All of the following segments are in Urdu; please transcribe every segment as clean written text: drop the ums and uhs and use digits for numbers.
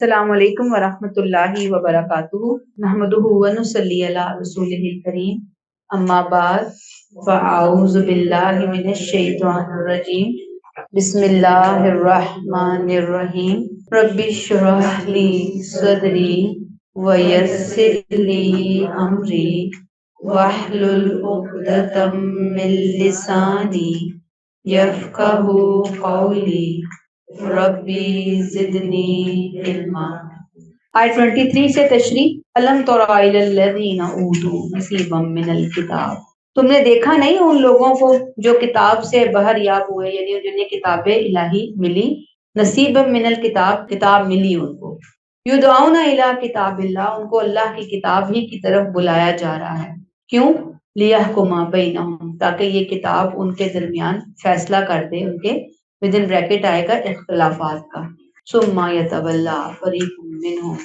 السلام علیکم ورحمۃ اللہ وبرکاتہ نحمدہ ونصلی علی رسولہ الکریم اما بعد فاعوذ باللہ من الشیطان الرجیم بسم اللہ الرحمن الرحیم رب اشرح لی صدری ویسر لی امری واحلل عقدۃ من لسانی یفقہوا قولی ربی زدنی علما۔ آیت 23 سے تشریح الم تر الی الذین اوتوا نصیبا من الکتاب، تم نے دیکھا نہیں ان لوگوں کو جو کتاب سے بہر یاب ہوئے، یعنی جنہیں کتاب الہی ملی، نصیبا من الکتاب، کتاب ملی ان کو، یدعون الی کتاب اللہ، ان کو اللہ کی کتاب ہی کی طرف بلایا جا رہا ہے، کیوں؟ لیحکم بینہم، تاکہ یہ کتاب ان کے درمیان فیصلہ کر دے، ان کے ودن بریکٹ آئے گا اختلافات کا، ثم یتولی فریق منہم،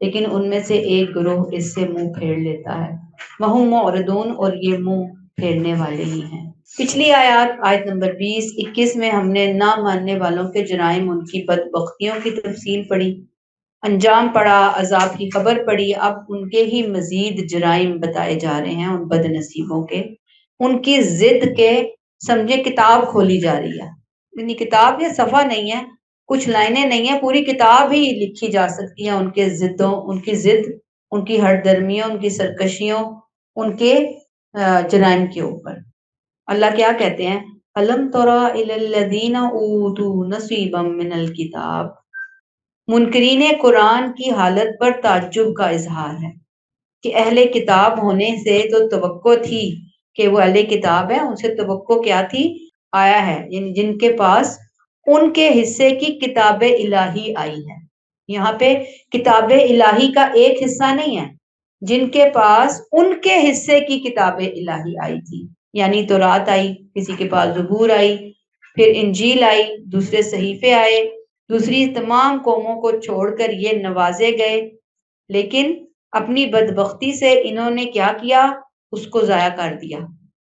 لیکن ان میں سے ایک گروہ اس سے منہ پھیر لیتا ہے، وہم معرضون، اور یہ منہ پھیرنے والے ہی ہیں۔ پچھلی آیت نمبر 20-21 میں ہم نے نہ ماننے والوں کے جرائم، ان کی بدبختیوں کی تفصیل پڑھی، انجام پڑھا، عذاب کی خبر پڑھی، اب ان کے ہی مزید جرائم بتائے جا رہے ہیں، ان بد نصیبوں کے، ان کی ضد کے، سمجھے کتاب کھولی جا رہی ہے، یعنی کتاب یہ صفحہ نہیں ہے، کچھ لائنیں نہیں ہیں، پوری کتاب ہی لکھی جا سکتی ہے ان کے ضدوں، ان کی ضد، ان کی ہٹ درمیوں، ان کی سرکشیوں، ان کے جرائم کے اوپر۔ اللہ کیا کہتے ہیں؟ الم تر الی الذین اوتوا نصیبا من الکتاب، منکرین قرآن کی حالت پر تعجب کا اظہار ہے کہ اہل کتاب ہونے سے تو توقع تھی کہ وہ اہل کتاب ہے، ان سے توقع کیا تھی؟ آیا ہے، یعنی جن کے پاس ان کے حصے کی کتاب الہی آئی ہے۔ یہاں پہ کتاب الہی کا ایک حصہ نہیں ہے، جن کے پاس ان کے حصے کی کتاب الہی آئی تھی، یعنی تورات آئی، کسی کے پاس زبور آئی، پھر انجیل آئی، دوسرے صحیفے آئے، دوسری تمام قوموں کو چھوڑ کر یہ نوازے گئے، لیکن اپنی بدبختی سے انہوں نے کیا کیا؟ اس کو ضائع کر دیا۔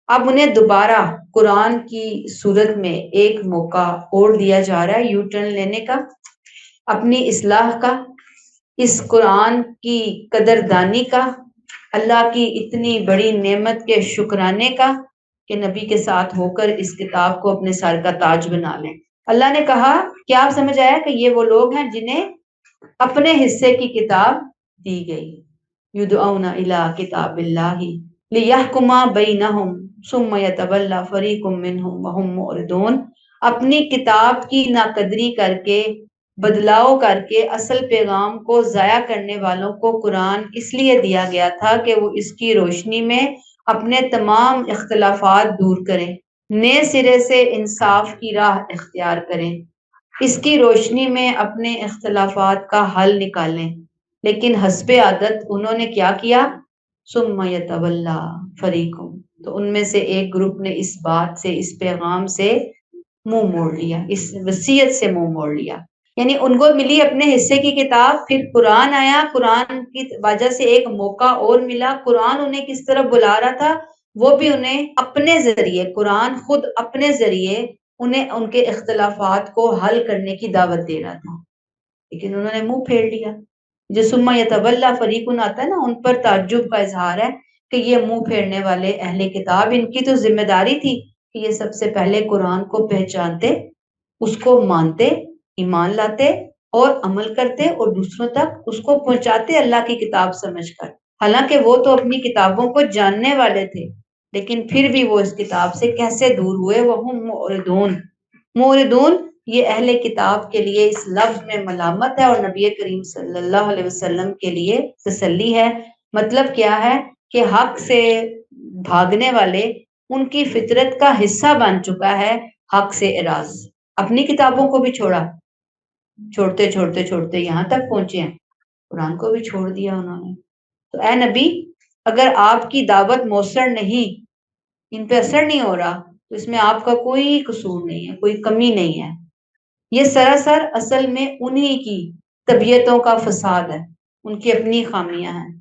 اب انہیں دوبارہ قرآن کی صورت میں ایک موقع اور دیا جا رہا ہے یو ٹرن لینے کا، اپنی اصلاح کا، اس قرآن کی قدردانی کا، اللہ کی اتنی بڑی نعمت کے شکرانے کا کہ نبی کے ساتھ ہو کر اس کتاب کو اپنے سر کا تاج بنا لیں۔ اللہ نے کہا کہ آپ سمجھ آیا کہ یہ وہ لوگ ہیں جنہیں اپنے حصے کی کتاب دی گئی، یدعون الی کتاب اللہ لیحکم بینہم ثم یتولی فریق منہم وہم معرضون، اپنی کتاب کی ناقدری کر کے، بدلاؤ کر کے، اصل پیغام کو ضائع کرنے والوں کو قرآن اس لیے دیا گیا تھا کہ وہ اس کی روشنی میں اپنے تمام اختلافات دور کریں، نئے سرے سے انصاف کی راہ اختیار کریں، اس کی روشنی میں اپنے اختلافات کا حل نکالیں، لیکن حسب عادت انہوں نے کیا کیا؟ ثم یتولی فریق، تو ان میں سے ایک گروپ نے اس بات سے، اس پیغام سے منہ موڑ لیا، اس وصیت سے منہ موڑ لیا، یعنی ان کو ملی اپنے حصے کی کتاب، پھر قرآن آیا، قرآن کی وجہ سے ایک موقع اور ملا، قرآن انہیں کس طرف بلا رہا تھا؟ وہ بھی انہیں اپنے ذریعے، قرآن خود اپنے ذریعے انہیں ان کے اختلافات کو حل کرنے کی دعوت دے رہا تھا، لیکن انہوں نے منہ پھیر لیا۔ جو ثم یتولی فریقن آتا ہے نا، ان پر تعجب کا اظہار ہے کہ یہ منہ پھیرنے والے اہل کتاب، ان کی تو ذمہ داری تھی کہ یہ سب سے پہلے قرآن کو پہچانتے، اس کو مانتے، ایمان لاتے اور عمل کرتے، اور دوسروں تک اس کو پہنچاتے اللہ کی کتاب سمجھ کر، حالانکہ وہ تو اپنی کتابوں کو جاننے والے تھے، لیکن پھر بھی وہ اس کتاب سے کیسے دور ہوئے؟ وہم معرضون، معرضون یہ اہل کتاب کے لیے اس لفظ میں ملامت ہے، اور نبی کریم صلی اللہ علیہ وسلم کے لیے تسلی ہے۔ مطلب کیا ہے کہ حق سے بھاگنے والے، ان کی فطرت کا حصہ بن چکا ہے حق سے اعراض، اپنی کتابوں کو بھی چھوڑا، چھوڑتے چھوڑتے چھوڑتے یہاں تک پہنچے ہیں، قرآن کو بھی چھوڑ دیا انہوں نے۔ تو اے نبی، اگر آپ کی دعوت مؤثر نہیں، ان پہ اثر نہیں ہو رہا، تو اس میں آپ کا کوئی قصور نہیں ہے، کوئی کمی نہیں ہے، یہ سراسر اصل میں انہی کی طبیعتوں کا فساد ہے، ان کی اپنی خامیاں ہیں۔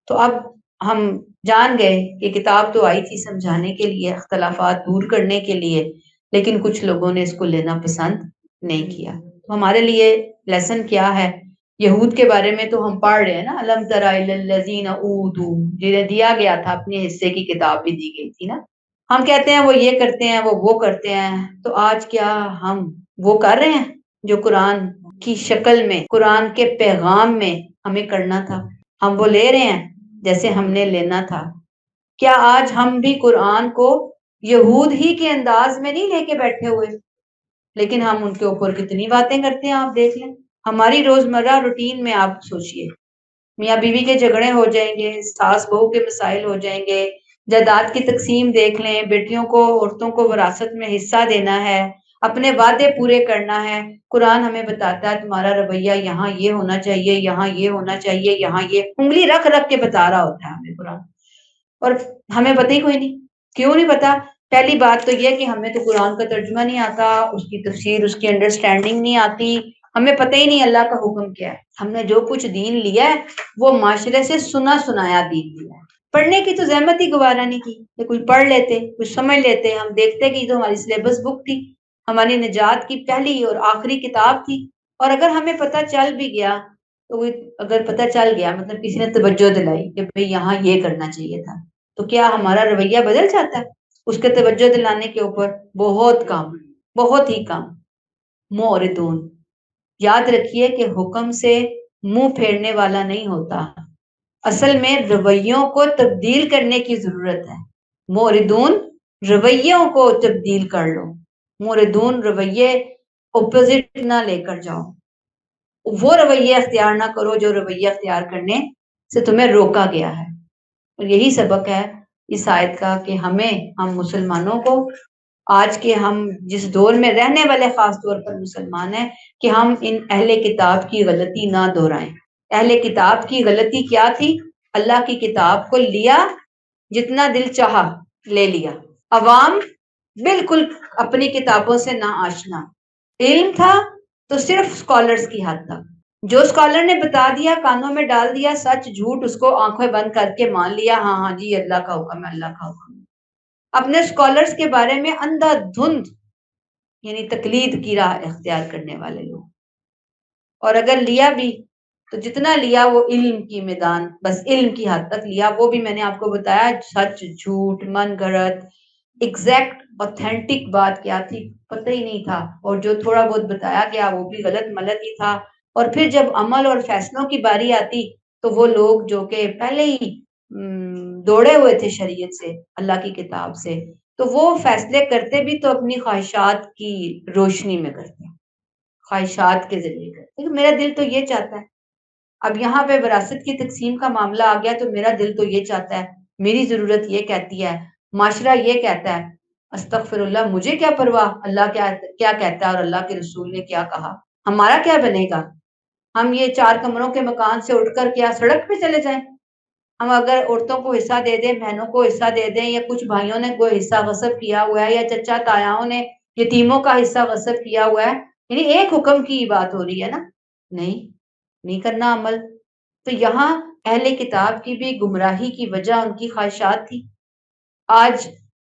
تو اب ہم جان گئے کہ کتاب تو آئی تھی سمجھانے کے لیے، اختلافات دور کرنے کے لیے، لیکن کچھ لوگوں نے اس کو لینا پسند نہیں کیا۔ ہمارے لیے لیسن کیا ہے؟ یہود کے بارے میں تو ہم پڑھ رہے ہیں نا، الم تر الی الذین اوتوا، جنہیں دیا گیا تھا اپنے حصے کی کتاب بھی دی گئی تھی نا. ہم کہتے ہیں وہ یہ کرتے ہیں، وہ کرتے ہیں. تو آج کیا ہم وہ کر رہے ہیں جو قرآن کی شکل میں، قرآن کے پیغام میں ہمیں کرنا تھا؟ ہم وہ لے رہے ہیں جیسے ہم نے لینا تھا؟ کیا آج ہم بھی قرآن کو یہود ہی کے انداز میں نہیں لے کے بیٹھے ہوئے؟ لیکن ہم ان کے اوپر کتنی باتیں کرتے ہیں، آپ دیکھ لیں. ہماری روزمرہ روٹین میں آپ سوچئے، میاں بیوی کے جھگڑے ہو جائیں گے، ساس بہو کے مسائل ہو جائیں گے، جائیداد کی تقسیم دیکھ لیں، بیٹیوں کو، عورتوں کو وراثت میں حصہ دینا ہے، اپنے وعدے پورے کرنا ہے. قرآن ہمیں بتاتا ہے تمہارا رویہ یہاں یہ ہونا چاہیے، یہاں یہ ہونا چاہیے، یہاں یہ، انگلی رکھ رکھ کے بتا رہا ہوتا ہے ہمیں قرآن. اور ہمیں پتہ ہی کوئی نہیں. کیوں نہیں پتا؟ پہلی بات تو یہ کہ ہمیں تو قرآن کا ترجمہ نہیں آتا، اس کی تفسیر، اس کی انڈرسٹینڈنگ نہیں آتی. ہمیں پتہ ہی نہیں اللہ کا حکم کیا ہے. ہم نے جو کچھ دین لیا ہے وہ معاشرے سے سنا سنایا دین لیا ہے. پڑھنے کی تو زحمت ہی گوارا نہیں کی کہ کوئی پڑھ لیتے، کچھ سمجھ لیتے. ہم دیکھتے کہ یہ تو ہماری سلیبس بک تھی، ہماری نجات کی پہلی اور آخری کتاب تھی. اور اگر ہمیں پتہ چل بھی گیا تو اگر پتہ چل گیا مطلب کسی نے توجہ دلائی کہ بھئی یہاں یہ کرنا چاہیے تھا، تو کیا ہمارا رویہ بدل جاتا ہے اس کے توجہ دلانے کے اوپر؟ بہت کم، بہت ہی کم. معرضون، یاد رکھیے کہ حکم سے منہ پھیرنے والا نہیں ہوتا، اصل میں رویوں کو تبدیل کرنے کی ضرورت ہے. معرضون، رویوں کو تبدیل کر لو. معرضون، رویے اپوزٹ نہ لے کر جاؤ، وہ رویے اختیار نہ کرو جو رویہ اختیار کرنے سے تمہیں روکا گیا ہے. اور یہی سبق ہے اس آیت کا کہ ہم مسلمانوں کو، آج کے ہم جس دور میں رہنے والے خاص طور پر مسلمان ہیں، کہ ہم ان اہل کتاب کی غلطی نہ دہرائیں. اہل کتاب کی غلطی کیا تھی؟ اللہ کی کتاب کو لیا، جتنا دل چاہا لے لیا. عوام بالکل اپنی کتابوں سے نا آشنا. علم تھا تو صرف اسکالرز کی حد تک، جو اسکالر نے بتا دیا کانوں میں ڈال دیا، سچ جھوٹ اس کو آنکھیں بند کر کے مان لیا، ہاں ہاں جی اللہ کا حکم ہے، اللہ کا حکم ہے. اپنے اسکالرز کے بارے میں اندھا دھند یعنی تقلید کی راہ اختیار کرنے والے لوگ. اور اگر لیا بھی تو جتنا لیا وہ علم کی میدان، بس علم کی حد تک لیا. وہ بھی میں نے آپ کو بتایا سچ جھوٹ من گھڑت ایگزیکٹ اوتھینٹک بات کیا تھی پتہ ہی نہیں تھا، اور جو تھوڑا بہت بتایا گیا وہ بھی غلط ملت ہی تھا. اور پھر جب عمل اور فیصلوں کی باری آتی تو وہ لوگ جو کہ پہلے ہی دوڑے ہوئے تھے شریعت سے، اللہ کی کتاب سے، تو وہ فیصلے کرتے بھی تو اپنی خواہشات کی روشنی میں کرتے ہیں، خواہشات کے ذریعے کرتے ہیں. میرا دل تو یہ چاہتا ہے. اب یہاں پہ وراثت کی تقسیم کا معاملہ آ گیا تو میرا دل تو یہ چاہتا ہے، میری ضرورت یہ کہتی ہے، معاشرہ یہ کہتا ہے. استغفر اللہ، مجھے کیا پرواہ اللہ کیا کہتا ہے اور اللہ کے رسول نے کیا کہا. ہمارا کیا بنے گا؟ ہم یہ 4 کمروں کے مکان سے اٹھ کر کیا سڑک پہ چلے جائیں؟ ہم اگر عورتوں کو حصہ دے دیں، بہنوں کو حصہ دے دیں، یا کچھ بھائیوں نے کوئی حصہ غصب کیا ہوا ہے، یا چچا تایاؤں نے یتیموں کا حصہ غصب کیا ہوا ہے، یعنی ایک حکم کی بات ہو رہی ہے نا، نہیں کرنا عمل. تو یہاں اہل کتاب کی بھی گمراہی کی وجہ ان کی خواہشات تھی. آج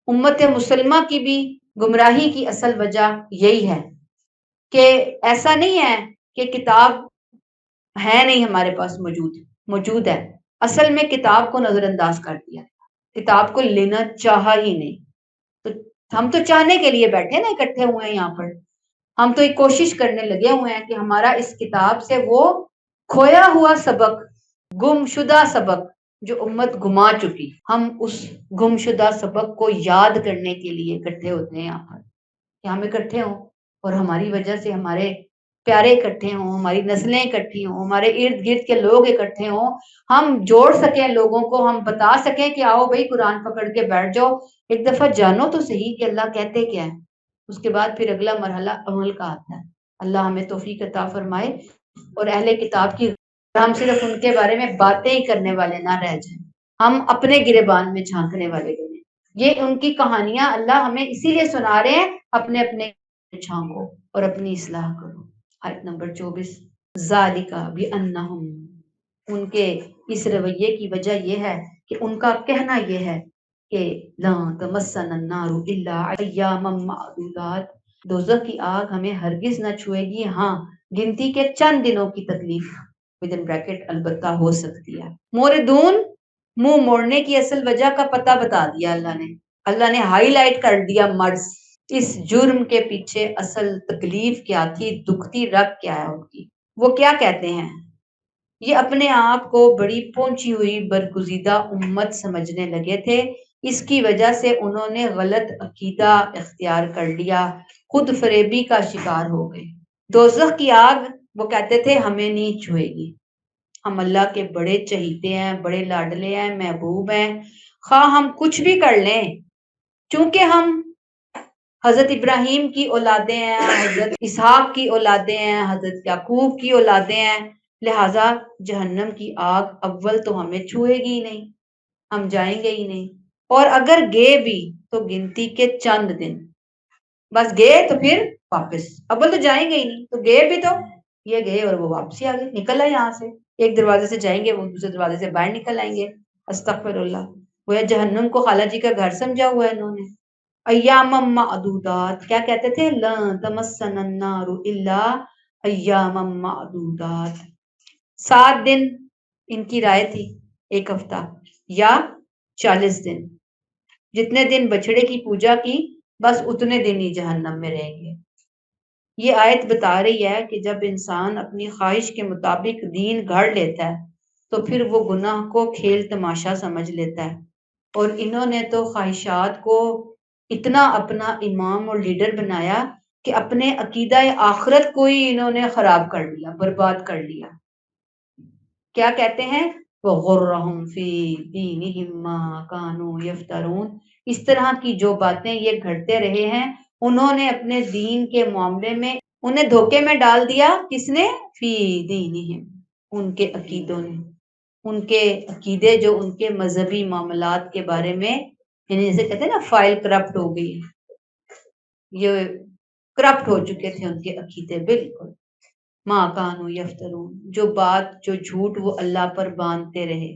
امت مسلمہ کی بھی گمراہی کی اصل وجہ یہی ہے کہ ایسا نہیں ہے کہ کتاب ہے نہیں ہمارے پاس، موجود ہے. اصل میں کتاب کو نظر انداز کر دیا، کتاب کو لینا چاہا ہی نہیں. تو ہم تو چاہنے کے لیے بیٹھے نا، اکٹھے ہوئے ہیں یہاں پر. ہم تو ایک کوشش کرنے لگے ہوئے ہیں کہ ہمارا اس کتاب سے وہ کھویا ہوا سبق، گم شدہ سبق جو امت گما چکی، ہم اس گم شدہ سبق کو یاد کرنے کے لیے اکٹھے ہوتے ہیں یہاں پر، کہ ہم اکٹھے ہوں اور ہماری وجہ سے ہمارے پیارے اکٹھے ہوں، ہماری نسلیں اکٹھی ہوں، ہمارے ارد گرد کے لوگ اکٹھے ہوں، ہم جوڑ سکیں لوگوں کو، ہم بتا سکیں کہ آؤ بھائی قرآن پکڑ کے بیٹھ جاؤ، ایک دفعہ جانو تو صحیح کہ اللہ کہتے کیا ہے. اس کے بعد پھر اگلا مرحلہ عمل کا آتا ہے. اللہ ہمیں توفیق عطا فرمائے اور اہل کتاب کی ہم صرف ان کے بارے میں باتیں ہی کرنے والے نہ رہ جائیں، ہم اپنے گریبان میں جھانکنے والے بنیں. یہ ان کی کہانیاں اللہ ہمیں اسی لیے سنا رہے ہیں، اپنے جھانکو اور اپنی اصلاح کرو. آیت نمبر 24، ذالک بانہم، ان کے اس رویے کی وجہ یہ ہے کہ ان کا کہنا یہ ہے کہ لا تمسن النار الا ایاما معدودات، دوزخ کی آگ ہمیں ہرگز نہ چھوئے گی، ہاں گنتی کے چند دنوں کی تکلیف ودن بریکٹ البتہ ہو سکتی ہے۔ موردون، منہ موڑنے کی اصل وجہ کا پتہ بتا دیا اللہ نے ہائی لائٹ کر دیا مرض، اس جرم کے پیچھے اصل تکلیف کیا تھی، دکھتی رگ کیا ہے ان کی۔ وہ کیا کہتے ہیں؟ یہ اپنے آپ کو بڑی پہنچی ہوئی برگزیدہ امت سمجھنے لگے تھے، اس کی وجہ سے انہوں نے غلط عقیدہ اختیار کر لیا، خود فریبی کا شکار ہو گئے۔ دوزخ کی آگ وہ کہتے تھے ہمیں نہیں چھوئے گی، ہم اللہ کے بڑے چہیتے ہیں، بڑے لاڈلے ہیں، محبوب ہیں، خواہ ہم کچھ بھی کر لیں، چونکہ ہم حضرت ابراہیم کی اولادیں ہیں، حضرت اسحاق کی اولادیں ہیں، حضرت یعقوب کی اولادیں ہیں، لہٰذا جہنم کی آگ اول تو ہمیں چھوئے گی ہی نہیں، ہم جائیں گے ہی نہیں، اور اگر گئے بھی تو گنتی کے چند دن، بس گئے تو پھر واپس، اول تو جائیں گے ہی نہیں، تو گئے بھی تو یہ گئے اور وہ واپسی آ گئے، نکل آئے یہاں سے، ایک دروازے سے جائیں گے وہ دوسرے دروازے سے باہر نکل آئیں گے۔ استغفر اللہ، وہ جہنم کو خالہ جی کا گھر سمجھا ہوا ہے انہوں نے۔ ایام معدودات، کیا کہتے تھے؟ لن تمسن النار الا ایام معدودات، 7 دن ان کی رائے تھی، ایک ہفتہ یا 40 دن، جتنے دن بچڑے کی پوجا کی بس اتنے دن ہی جہنم میں رہیں گے۔ یہ آیت بتا رہی ہے کہ جب انسان اپنی خواہش کے مطابق دین گھڑ لیتا ہے تو پھر وہ گناہ کو کھیل تماشا سمجھ لیتا ہے، اور انہوں نے تو خواہشات کو اتنا اپنا امام اور لیڈر بنایا کہ اپنے عقیدہ آخرت کو ہی انہوں نے خراب کر لیا، برباد کر لیا۔ کیا کہتے ہیں؟ وَغُرَّهُمْ فِي دِينِهِمْ مَا كَانُوا يَفْتَرُونَ، اس طرح کی جو باتیں یہ گھڑتے رہے ہیں، انہوں نے اپنے دین کے معاملے میں انہیں دھوکے میں ڈال دیا۔ کس نے؟ فی دینہم، ان کے عقیدوں نے، ان کے عقیدے جو ان کے مذہبی معاملات کے بارے میں، یعنی جیسے کہتے ہیں نا فائل کرپٹ ہو گئی، یہ کرپٹ ہو چکے تھے ان کے عقیدے بالکل۔ ما کانوا یفترون، جو بات جو جھوٹ وہ اللہ پر باندھتے رہے۔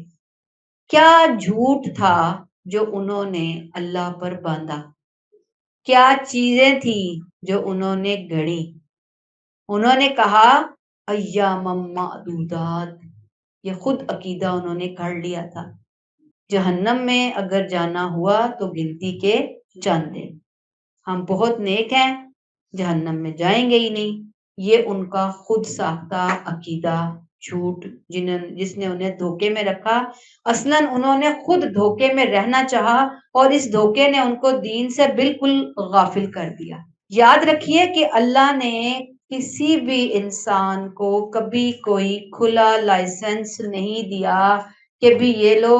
کیا جھوٹ تھا جو انہوں نے اللہ پر باندھا؟ کیا چیزیں تھی جو انہوں نے گھڑی؟ انہوں نے کہا ایام معدودات، یہ خود عقیدہ انہوں نے گھڑ لیا تھا، جہنم میں اگر جانا ہوا تو گنتی کے چند دن، ہم بہت نیک ہیں، جہنم میں جائیں گے ہی نہیں۔ یہ ان کا خود ساختہ عقیدہ، جھوٹ جس نے انہیں دھوکے میں رکھا، اصلاً انہوں نے خود دھوکے میں رہنا چاہا اور اس دھوکے نے ان کو دین سے بالکل غافل کر دیا۔ یاد رکھیے کہ اللہ نے کسی بھی انسان کو کبھی کوئی کھلا لائسنس نہیں دیا کہ بھی یہ لو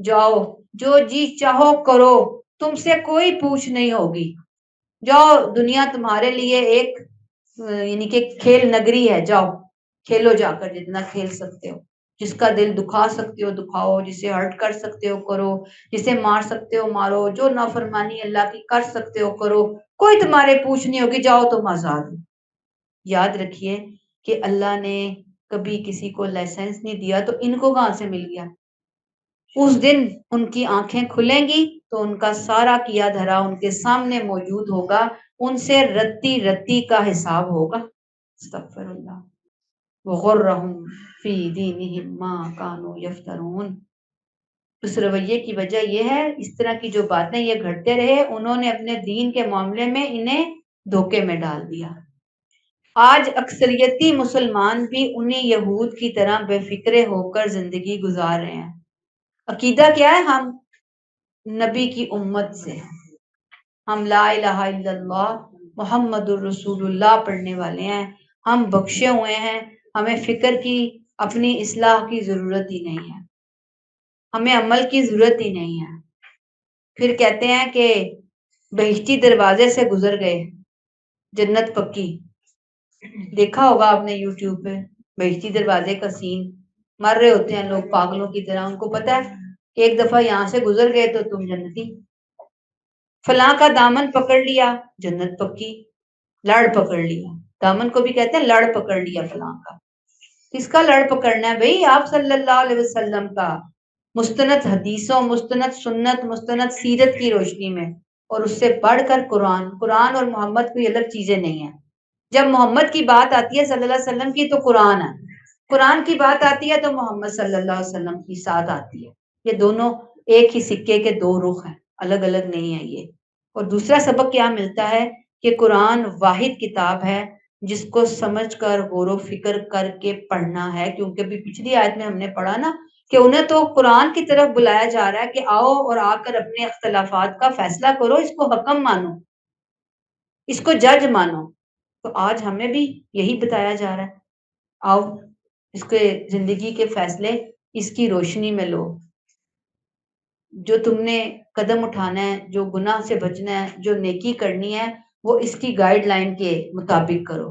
جاؤ جو جی چاہو کرو، تم سے کوئی پوچھ نہیں ہوگی، جاؤ دنیا تمہارے لیے ایک یعنی کہ کھیل نگری ہے، جاؤ کھیلو جا کر جتنا کھیل سکتے ہو، جس کا دل دکھا سکتے ہو دکھاؤ، جسے ہرٹ کر سکتے ہو کرو، جسے مار سکتے ہو مارو، جو نافرمانی اللہ کی کر سکتے ہو کرو، کوئی تمہارے پوچھ نہیں ہوگی، جاؤ تم آزاد ہو۔ یاد رکھیے کہ اللہ نے کبھی کسی کو لائسنس نہیں دیا تو ان کو کہاں سے مل گیا؟ اس دن ان کی آنکھیں کھلیں گی تو ان کا سارا کیا دھرا ان کے سامنے موجود ہوگا، ان سے رتی رتی کا حساب ہوگا۔ استغفر اللہ۔ وغرہم فی دینہم ما کانوا یفترون، اس رویے کی وجہ یہ ہے، اس طرح کی جو باتیں یہ گھڑتے رہے، انہوں نے اپنے دین کے معاملے میں انہیں دھوکے میں ڈال دیا۔ آج اکثریتی مسلمان بھی انہی یہود کی طرح بے فکرے ہو کر زندگی گزار رہے ہیں۔ عقیدہ کیا ہے؟ ہم نبی کی امت سے ہیں، ہم لا الہ الا اللہ محمد الرسول اللہ پڑھنے والے ہیں، ہم بخشے ہوئے ہیں، ہمیں فکر کی اپنی اصلاح کی ضرورت ہی نہیں ہے، ہمیں عمل کی ضرورت ہی نہیں ہے۔ پھر کہتے ہیں کہ بہشتی دروازے سے گزر گئے، جنت پکی۔ دیکھا ہوگا آپ نے یوٹیوب پہ بہشتی دروازے کا سین، مر رہے ہوتے ہیں لوگ پاگلوں کی طرح، ان کو پتا ہے کہ ایک دفعہ یہاں سے گزر گئے تو تم جنتی۔ فلاں کا دامن پکڑ لیا، جنت پکی۔ لڑ پکڑ لیا، دامن کو بھی کہتے ہیں لڑ پکڑ لیا فلاں کا۔ کس کا لڑ پکڑنا ہے بھئی؟ آپ صلی اللہ علیہ وسلم کا، مستند حدیثوں، مستند سنت، مستند سیرت کی روشنی میں۔ اور اس سے بڑھ کر قرآن اور محمد کوئی الگ چیزیں نہیں ہیں. جب محمد کی بات آتی ہے صلی اللہ علیہ وسلم کی تو قرآن ہے, قرآن کی بات آتی ہے تو محمد صلی اللہ علیہ وسلم کی ساتھ آتی ہے. یہ دونوں ایک ہی سکے کے دو رخ ہیں, الگ الگ نہیں ہیں یہ. اور دوسرا سبق کیا ملتا ہے کہ قرآن واحد کتاب ہے جس کو سمجھ کر غور و فکر کر کے پڑھنا ہے, کیونکہ بھی پچھلی آیت میں ہم نے پڑھا نا کہ انہیں تو قرآن کی طرف بلایا جا رہا ہے کہ آؤ اور آ کر اپنے اختلافات کا فیصلہ کرو, اس کو حکم مانو, اس کو جج مانو. تو آج ہمیں بھی یہی بتایا جا رہا ہے, آؤ اس کے زندگی کے فیصلے اس کی روشنی میں لو. جو تم نے قدم اٹھانا ہے, جو گناہ سے بچنا ہے, جو نیکی کرنی ہے, وہ اس کی گائیڈ لائن کے مطابق کرو.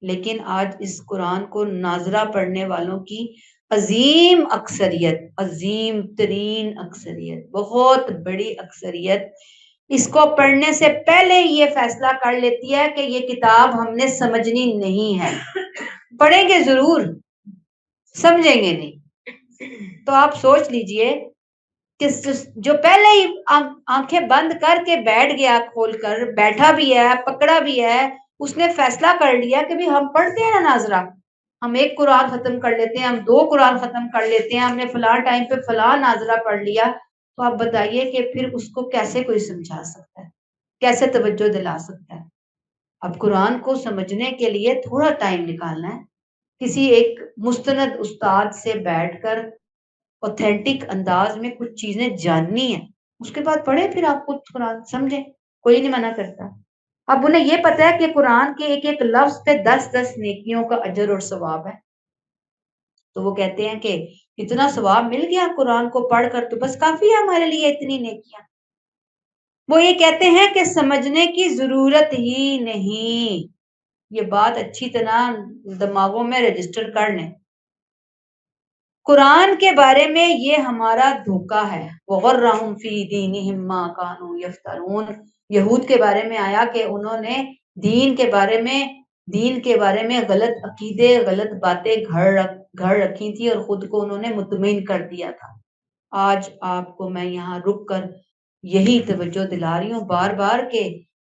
لیکن آج اس قرآن کو ناظرہ پڑھنے والوں کی عظیم اکثریت, عظیم ترین اکثریت, بہت بڑی اکثریت اس کو پڑھنے سے پہلے یہ فیصلہ کر لیتی ہے کہ یہ کتاب ہم نے سمجھنی نہیں ہے. پڑھیں گے ضرور, سمجھیں گے نہیں. تو آپ سوچ لیجئے کہ جو پہلے ہی آنکھیں بند کر کے بیٹھ گیا, کھول کر بیٹھا بھی ہے, پکڑا بھی ہے, اس نے فیصلہ کر لیا کہ بھی ہم پڑھتے ہیں نا ناظرہ, ہم ایک قرآن ختم کر لیتے ہیں, ہم 2 قرآن ختم کر لیتے ہیں, ہم نے فلاں ٹائم پہ فلاں ناظرہ پڑھ لیا. تو آپ بتائیے کہ پھر اس کو کیسے کوئی سمجھا سکتا ہے, کیسے توجہ دلا سکتا ہے؟ اب قرآن کو سمجھنے کے لیے تھوڑا ٹائم نکالنا ہے, کسی ایک مستند استاد سے بیٹھ کر اوتھینٹک انداز میں کچھ چیزیں جاننی ہیں, اس کے بعد پڑھیں, پھر آپ خود قرآن سمجھیں, کوئی نہیں منع کرتا. اب انہیں یہ پتا ہے کہ قرآن کے ایک ایک لفظ پہ 10 نیکیوں کا اجر اور ثواب ہے. تو وہ کہتے ہیں کہ اتنا ثواب مل گیا قرآن کو پڑھ کر تو بس کافی ہے ہمارے لیے اتنی نیکیاں. وہ یہ کہتے ہیں کہ سمجھنے کی ضرورت ہی نہیں. یہ بات اچھی طرح دماغوں میں رجسٹر کر لیں. قرآن کے بارے میں یہ ہمارا دھوکہ ہے. وغرہم فی دینہم ما کانوا یفترون. یہود کے بارے میں آیا کہ انہوں نے دین کے بارے میں غلط عقیدے, غلط باتیں گھڑ رکھی تھی اور خود کو انہوں نے مطمئن کر دیا تھا. آج آپ کو میں یہاں رک کر یہی توجہ دلا رہی ہوں بار بار کہ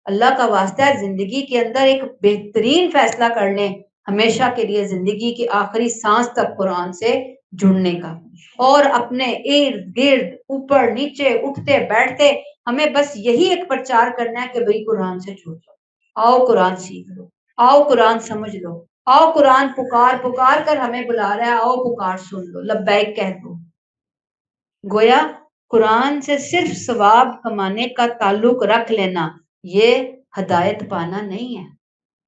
اللہ کا واسطہ ہے, زندگی کے اندر ایک بہترین فیصلہ کر لیں ہمیشہ کے لیے, زندگی کی آخری سانس تک قرآن سے جڑنے کا, اور اپنے ارد گرد اوپر نیچے اٹھتے بیٹھتے ہمیں بس یہی ایک پرچار کرنا ہے کہ بھئی قرآن سے جڑ جاؤ, آؤ قرآن سیکھ لو, آؤ قرآن سمجھ لو, آؤ قرآن پکار کر ہمیں بلا رہا ہے, آؤ پکار سن لو, لبیک کہہ دو. گویا قرآن سے صرف ثواب کمانے کا تعلق رکھ لینا یہ ہدایت پانا نہیں ہے.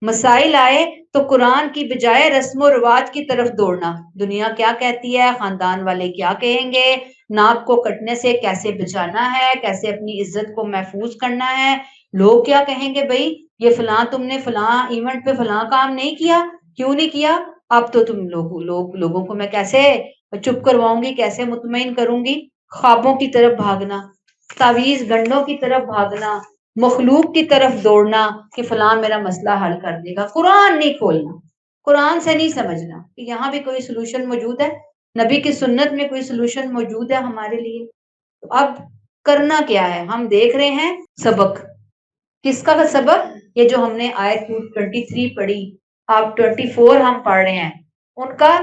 مسائل آئے تو قرآن کی بجائے رسم و رواج کی طرف دوڑنا, دنیا کیا کہتی ہے, خاندان والے کیا کہیں گے, ناک کو کٹنے سے کیسے بچانا ہے, کیسے اپنی عزت کو محفوظ کرنا ہے, لوگ کیا کہیں گے, بھئی یہ فلاں تم نے فلاں ایونٹ پہ فلاں کام نہیں کیا, کیوں نہیں کیا, اب تو تم لوگوں کو میں کیسے چپ کرواؤں گی, کیسے مطمئن کروں گی. خوابوں کی طرف بھاگنا, تعویذ گنڈوں کی طرف بھاگنا, مخلوق کی طرف دوڑنا کہ فلاں میرا مسئلہ حل کر دے گا. قرآن نہیں کھولنا, قرآن سے نہیں سمجھنا کہ یہاں بھی کوئی سلوشن موجود ہے, نبی کی سنت میں کوئی سلوشن موجود ہے ہمارے لیے. تو اب کرنا کیا ہے, ہم دیکھ رہے ہیں سبق, کس کا سبق, یہ جو ہم نے آیت 23 پڑھی, آپ 24 ہم پڑھ رہے ہیں, ان کا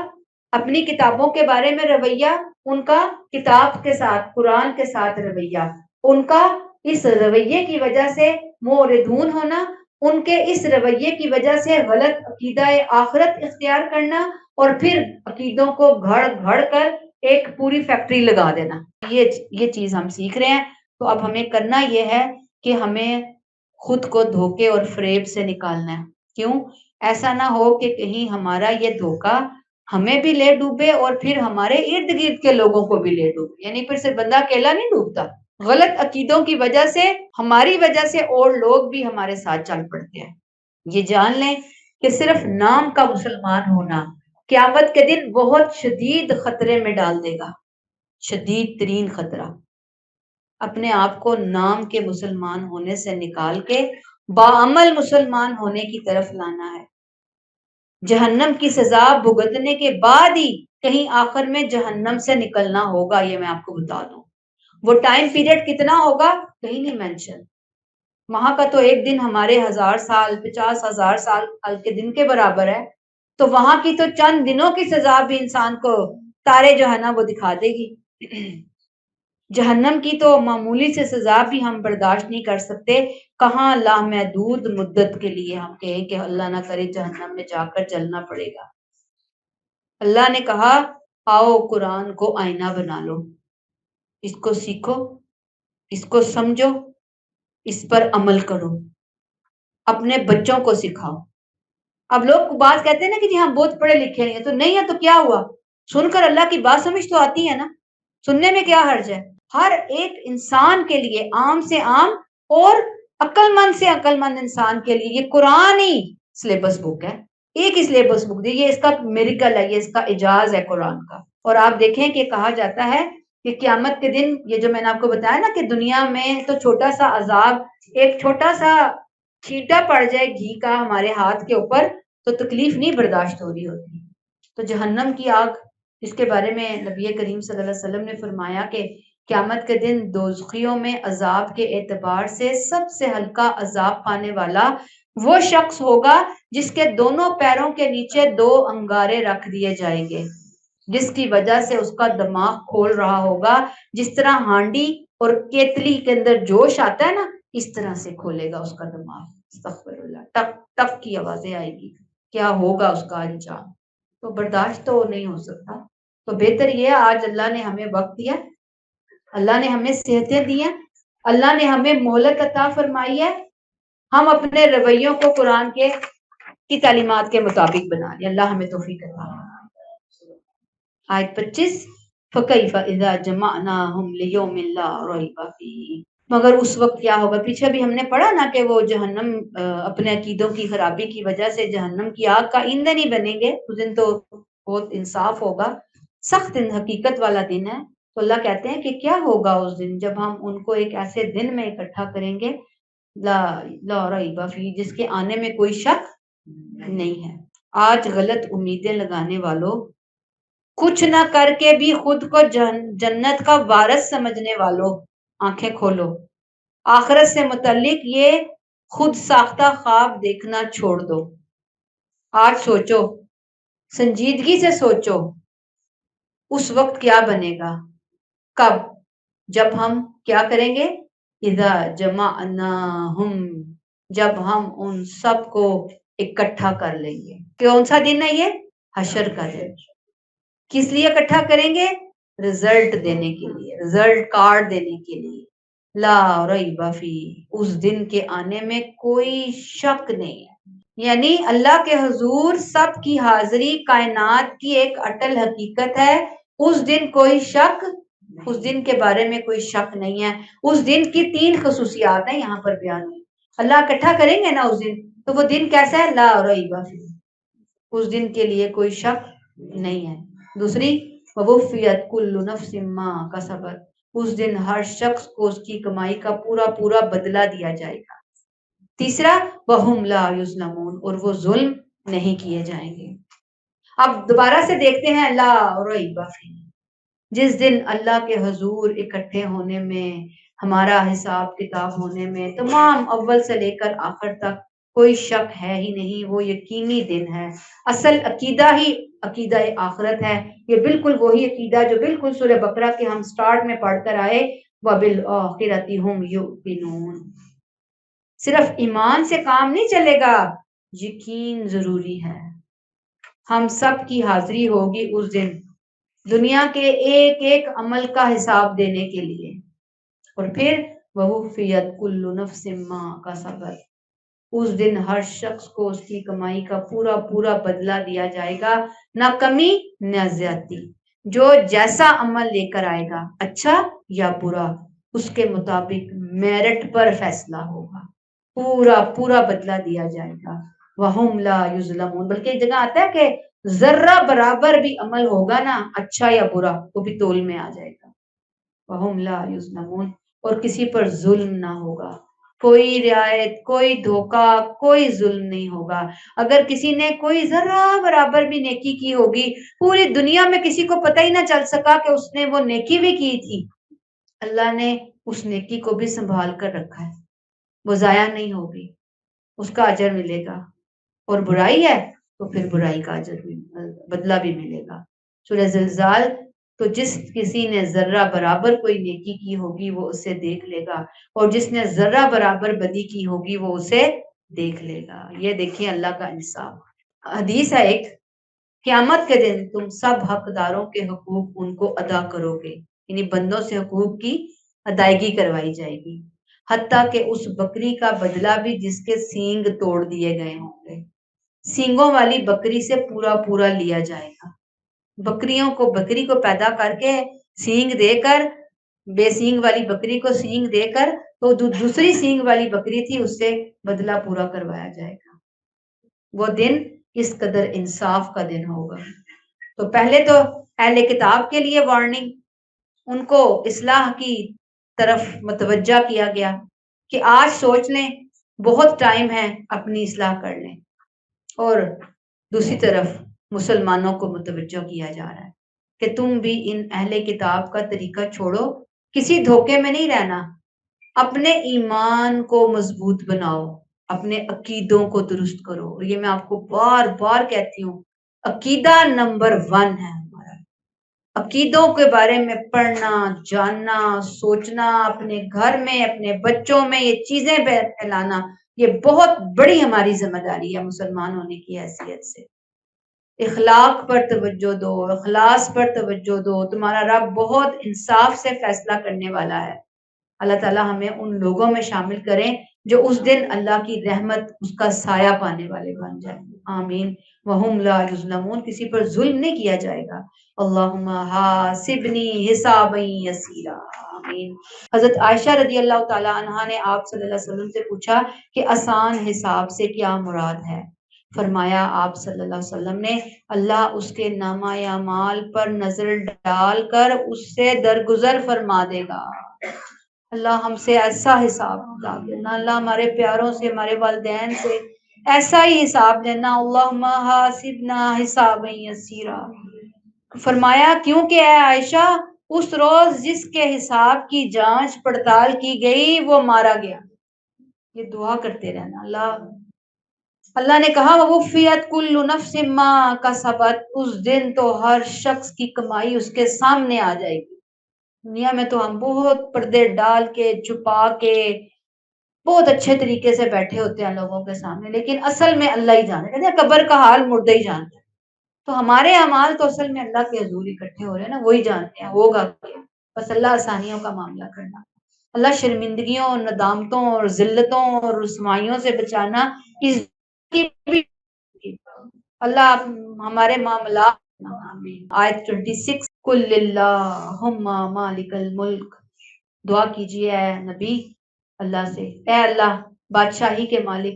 اپنی کتابوں کے بارے میں رویہ, ان کا کتاب کے ساتھ قرآن کے ساتھ رویہ, ان کا اس رویے کی وجہ سے موردون ہونا, ان کے اس رویے کی وجہ سے غلط عقیدہ آخرت اختیار کرنا, اور پھر عقیدوں کو گھڑ کر ایک پوری فیکٹری لگا دینا. یہ چیز ہم سیکھ رہے ہیں. تو اب ہمیں کرنا یہ ہے کہ ہمیں خود کو دھوکے اور فریب سے نکالنا ہے. کیوں ایسا نہ ہو کہ کہیں ہمارا یہ دھوکا ہمیں بھی لے ڈوبے اور پھر ہمارے ارد گرد کے لوگوں کو بھی لے ڈوبے. یعنی پھر سے بندہ اکیلا نہیں ڈوبتا, غلط عقیدوں کی وجہ سے, ہماری وجہ سے اور لوگ بھی ہمارے ساتھ چل پڑتے ہیں. یہ جان لیں کہ صرف نام کا مسلمان ہونا قیامت کے دن بہت شدید خطرے میں ڈال دے گا, شدید ترین خطرہ. اپنے آپ کو نام کے مسلمان ہونے سے نکال کے باعمل مسلمان ہونے کی طرف لانا ہے. جہنم کی سزا بھگتنے کے بعد ہی کہیں آخر میں جہنم سے نکلنا ہوگا, یہ میں آپ کو بتا دوں. وہ ٹائم پیریڈ کتنا ہوگا کہیں نہیں مینشن, وہاں کا تو ایک دن ہمارے 1000 سال 50,000 سال کے دن کے برابر ہے، تو وہاں کی تو چند دنوں کی سزا بھی انسان کو تارے جو ہے نا وہ دکھا دے گی۔ جہنم کی تو معمولی سے سزا بھی ہم برداشت نہیں کر سکتے، کہاں لامحدود مدت کے لیے ہم کہیں کہ اللہ نہ کرے جہنم میں جا کر جلنا پڑے گا۔ اللہ نے کہا آؤ قرآن کو آئینہ بنا لو، اس کو سیکھو، اس کو سمجھو، اس پر عمل کرو، اپنے بچوں کو سکھاؤ۔ اب لوگ بات کہتے ہیں نا کہ جی ہم بہت پڑھے لکھے نہیں ہیں، تو نہیں ہے تو کیا ہوا، سن کر اللہ کی بات سمجھ تو آتی ہے نا، سننے میں کیا حرج ہے؟ ہر ایک انسان کے لیے، عام سے عام اور عقل مند سے عقل مند انسان کے لیے یہ قرآن ہی سلیبس بک ہے، ایک ہی سلیبس بک دی، یہ اس کا میریکل ہے، یہ اس کا اعجاز ہے قرآن کا۔ اور آپ دیکھیں کہ کہا جاتا ہے کہ قیامت کے دن، یہ جو میں نے آپ کو بتایا نا کہ دنیا میں تو چھوٹا سا عذاب، ایک چھوٹا سا چھینٹا پڑ جائے گھی کا ہمارے ہاتھ کے اوپر تو تکلیف نہیں برداشت ہو رہی ہوتی۔ تو جہنم کی آگ، اس کے بارے میں نبی کریم صلی اللہ علیہ وسلم نے فرمایا کہ قیامت کے دن دوزخیوں میں عذاب کے اعتبار سے سب سے ہلکا عذاب پانے والا وہ شخص ہوگا جس کے دونوں پیروں کے نیچے 2 انگارے رکھ دیے جائیں گے، جس کی وجہ سے اس کا دماغ کھول رہا ہوگا، جس طرح ہانڈی اور کیتلی کے اندر جوش آتا ہے نا، اس طرح سے کھولے گا اس کا دماغ، استغفر اللہ، ٹک ٹک کی آوازیں آئے گی، کیا ہوگا اس کا انجام، تو برداشت تو نہیں ہو سکتا۔ تو بہتر یہ، آج اللہ نے ہمیں وقت دیا، اللہ نے ہمیں صحتیں دی ہیں، اللہ نے ہمیں مہلت عطا فرمائی ہے، ہم اپنے رویوں کو قرآن کی تعلیمات کے مطابق بنا لیں۔ اللہ ہمیں توفیق عطا فرمائے۔ آیت 25، فَكَيْفَ إِذَا جَمَعْنَاهُمْ لِيَوْمٍ لَا رَيْبَ فِيهِ، مگر اس وقت کیا ہوگا، پیچھے بھی ہم نے پڑھا نا کہ وہ جہنم اپنے عقیدوں کی خرابی کی وجہ سے جہنم کی آگ کا ایندھن ہی بنیں گے، اس دن تو بہت انصاف ہوگا، سخت حقیقت والا دن ہے۔ تو اللہ کہتے ہیں کہ کیا ہوگا اس دن جب ہم ان کو ایک ایسے دن میں اکٹھا کریں گے، لا ریب فیہ، جس کے آنے میں کوئی شک نہیں ہے۔ آج غلط امیدیں لگانے والوں، کچھ نہ کر کے بھی خود کو جنت کا وارث سمجھنے والوں، آنکھیں کھولو، آخرت سے متعلق یہ خود ساختہ خواب دیکھنا چھوڑ دو۔ آج سوچو، سنجیدگی سے سوچو، اس وقت کیا بنے گا، کب، جب ہم کیا کریں گے، اذا جمعناہم، جب ہم ان سب کو اکٹھا کر لیں گے۔ کون سا دن ہے یہ؟ حشر کا دن۔ کس لیے اکٹھا کریں گے؟ رزلٹ دینے کے لیے، رزلٹ کارڈ دینے کے لیے۔ لا ریب فیہ، اس دن کے آنے میں کوئی شک نہیں ہے، یعنی اللہ کے حضور سب کی حاضری کائنات کی ایک اٹل حقیقت ہے، اس دن کوئی شک، اس دن کے بارے میں کوئی شک نہیں ہے۔ اس دن کی 3 خصوصیات ہیں یہاں پر بیان ہوئی، اللہ اکٹھا کریں گے نا اس دن، تو وہ دن کیسا ہے، لا ریب فیہ، اس دن کے لیے کوئی شک نہیں ہے۔ دوسری، ووفیت کل نفس ما کسبت، اس دن ہر شخص کو اس کی کمائی کا پورا پورا بدلہ دیا جائے گا۔ تیسرا، وہم لا یظلمون، اور وہ ظلم نہیں کیے جائیں گے۔ اب دوبارہ سے دیکھتے ہیں لا ریب فیہ، جس دن اللہ کے حضور اکٹھے ہونے میں، ہمارا حساب کتاب ہونے میں، تمام اول سے لے کر آخر تک کوئی شک ہے ہی نہیں، وہ یقینی دن ہے۔ اصل عقیدہ ہی عقیدہ آخرت ہے، یہ بالکل وہی عقیدہ جو بالکل سورہ بقرہ کے ہم سٹارٹ میں پڑھ کر آئے، وَبِالْآخِرَةِ هُمْ يُوقِنُونَ۔ صرف ایمان سے کام نہیں چلے گا، یقین ضروری ہے۔ ہم سب کی حاضری ہوگی اس دن، دنیا کے ایک ایک عمل کا حساب دینے کے لیے، اور پھر وَوُفِّيَتْ كُلُّ نَفْسٍ مَا كَسَبَتْ، اس دن ہر شخص کو اس کی کمائی کا پورا پورا بدلہ دیا جائے گا، نہ کمی نہ زیادتی۔ جو جیسا عمل لے کر آئے گا، اچھا یا برا، اس کے مطابق میرٹ پر فیصلہ ہوگا، پورا پورا بدلہ دیا جائے گا۔ وَهُمْ لَا يُظْلَمُونَ، بلکہ ایک جگہ آتا ہے کہ ذرہ برابر بھی عمل ہوگا نا، اچھا یا برا، وہ بھی تول میں آ جائے گا۔ وَهُمْ لَا يُظْلَمُونَ، اور کسی پر ظلم نہ ہوگا، کوئی رعایت، کوئی دھوکہ، کوئی ظلم نہیں ہوگا۔ اگر کسی نے کوئی ذرہ برابر بھی نیکی کی ہوگی، پوری دنیا میں کسی کو پتہ ہی نہ چل سکا کہ اس نے وہ نیکی بھی کی تھی، اللہ نے اس نیکی کو بھی سنبھال کر رکھا ہے۔ وہ ضائع نہیں ہوگی، اس کا اجر ملے گا، اور برائی ہے تو پھر برائی کا اجر بھی بدلہ بھی ملے گا۔ سورہ زلزال، تو جس کسی نے ذرہ برابر کوئی نیکی کی ہوگی وہ اسے دیکھ لے گا، اور جس نے ذرہ برابر بدی کی ہوگی وہ اسے دیکھ لے گا۔ یہ دیکھیں اللہ کا انصاف۔ حدیث ہے ایک، قیامت کے دن تم سب حقداروں کے حقوق ان کو ادا کرو گے، یعنی بندوں سے حقوق کی ادائیگی کروائی جائے گی، حتیٰ کہ اس بکری کا بدلہ بھی جس کے سینگ توڑ دیے گئے ہوں گے۔ سینگوں والی بکری سے پورا پورا لیا جائے گا۔ بکری کو پیدا کر کے سینگ دے کر، بے سینگ والی بکری کو سینگ دے کر، تو دوسری سینگ والی بکری تھی اس سے بدلہ پورا کروایا جائے گا۔ وہ دن اس قدر انصاف کا دن ہوگا۔ تو پہلے تو اہل کتاب کے لیے وارننگ، ان کو اصلاح کی طرف متوجہ کیا گیا کہ آج سوچ لیں، بہت ٹائم ہے، اپنی اصلاح کر لیں۔ اور دوسری طرف مسلمانوں کو متوجہ کیا جا رہا ہے کہ تم بھی ان اہل کتاب کا طریقہ چھوڑو، کسی دھوکے میں نہیں رہنا، اپنے ایمان کو مضبوط بناؤ، اپنے عقیدوں کو درست کرو۔ اور یہ میں آپ کو بار بار کہتی ہوں، عقیدہ نمبر 1 ہے ہمارا۔ عقیدوں کے بارے میں پڑھنا، جاننا، سوچنا، اپنے گھر میں، اپنے بچوں میں یہ چیزیں پھیلانا، یہ بہت بڑی ہماری ذمہ داری ہے مسلمان ہونے کی حیثیت سے۔ اخلاق پر توجہ دو، اخلاص پر توجہ دو، تمہارا رب بہت انصاف سے فیصلہ کرنے والا ہے۔ اللہ تعالیٰ ہمیں ان لوگوں میں شامل کریں جو اس دن اللہ کی رحمت، اس کا سایہ پانے والے بن جائیں۔ آمین۔ وَهُمْ لَا يُظْلَمُونَ، کسی پر ظلم نہیں کیا جائے گا۔ اللہم حاسبنی حسابا یسیرا۔ آمین۔ حضرت عائشہ رضی اللہ تعالیٰ عنہا نے آپ صلی اللہ علیہ وسلم سے پوچھا کہ آسان حساب سے کیا مراد ہے؟ فرمایا آپ صلی اللہ علیہ وسلم نے، اللہ اس کے نامہ اعمال پر نظر ڈال کر اس سے درگزر فرما دے گا۔ اللہ ہم سے ایسا حساب کتاب لینا، اللہ ہمارے پیاروں سے، ہمارے والدین سے ایسا ہی حساب لینا۔ اللہم حاسبنا حسابا یسیرا۔ فرمایا کیونکہ اے عائشہ، اس روز جس کے حساب کی جانچ پڑتال کی گئی وہ مارا گیا۔ یہ دعا کرتے رہنا۔ اللہ نے کہا وَوُفِّيَتْ كُلُّ نَفْسٍ مَّا كَسَبَتْ، اس دن تو ہر شخص کی کمائی اس کے سامنے آ جائے گی۔ دنیا میں تو ہم بہت پردے ڈال کے، چھپا کے، بہت اچھے طریقے سے بیٹھے ہوتے ہیں لوگوں کے سامنے، لیکن اصل میں اللہ ہی جانتا ہے۔ کہتے ہیں قبر کا حال مردہ ہی جانتا ہے۔ تو ہمارے اعمال تو اصل میں اللہ کے حضور اکٹھے ہو رہے ہیں نا، وہی جانتے ہیں ہوگا کیا۔ بس اللہ آسانیوں کا معاملہ کرنا، اللہ شرمندگیوں اور ندامتوں اور ذلتوں اور رسوائیوں سے بچانا، اس کی بھی اللہ ہمارے معاملات۔ آیت 26، قُل اللہم مالک الملک، دعا کیجیے اے نبی اللہ سے، اے اللہ بادشاہی کے مالک،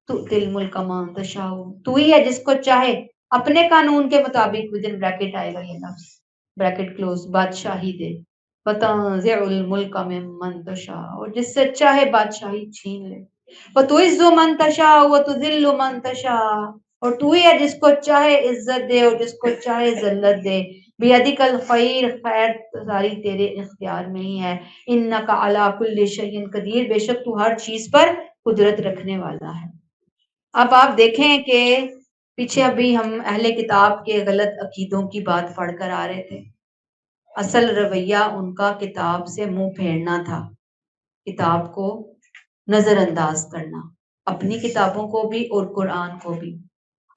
تؤتی الملک من تشاء، تو ہی ہے جس کو چاہے اپنے قانون کے مطابق، ودن بریکٹ آئے گا یہ لفظ، بریکٹ کلوز، بادشاہی دے، وتنزع الملک ممن تشاء، اور جس سے چاہے بادشاہی چھین لے، وتعز من تشاء وتذل من تشاء، اور تو ہی ہے جس کو چاہے عزت دے اور جس کو چاہے ذلت دے، بیدک الخیر، خیر ساری تیرے اختیار میں ہی ہے، انک علی کل شیء قدیر، بے شک تو ہر چیز پر قدرت رکھنے والا ہے۔ اب آپ دیکھیں کہ پیچھے ابھی ہم اہل کتاب کے غلط عقیدوں کی بات پڑھ کر آ رہے تھے۔ اصل رویہ ان کا کتاب سے منہ پھیرنا تھا، کتاب کو نظر انداز کرنا، اپنی کتابوں کو بھی اور قرآن کو بھی۔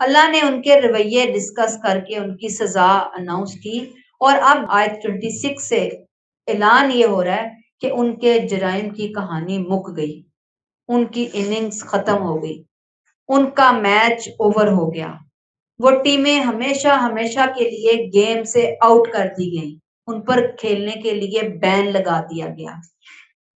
اللہ نے ان کے رویے ڈسکس کر کے ان کی سزا اناؤنس کی، اور اب آیت 26 سے اعلان یہ ہو رہا ہے کہ ان کے جرائم کی کہانی مک گئی، ان کی اننگز ختم ہو گئی، ان کا میچ اوور ہو گیا، وہ ٹیمیں ہمیشہ ہمیشہ کے لیے گیم سے آؤٹ کر دی گئیں، ان پر کھیلنے کے لیے بین لگا دیا گیا،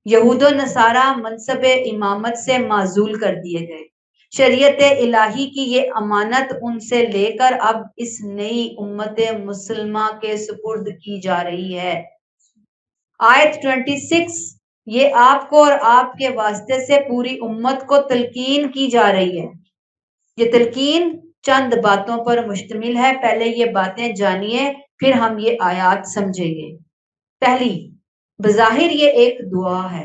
یہود و نصارہ منصب امامت سے معزول کر دیے گئے، شریعت الہی کی یہ امانت ان سے لے کر اب اس نئی امت مسلمہ کے سپرد کی جا رہی ہے۔ آیت 26 یہ آپ کو اور آپ کے واسطے سے پوری امت کو تلقین کی جا رہی ہے۔ یہ تلقین چند باتوں پر مشتمل ہے، پہلے یہ باتیں جانیے پھر ہم یہ آیات سمجھیں گے۔ پہلی، بظاہر یہ ایک دعا ہے،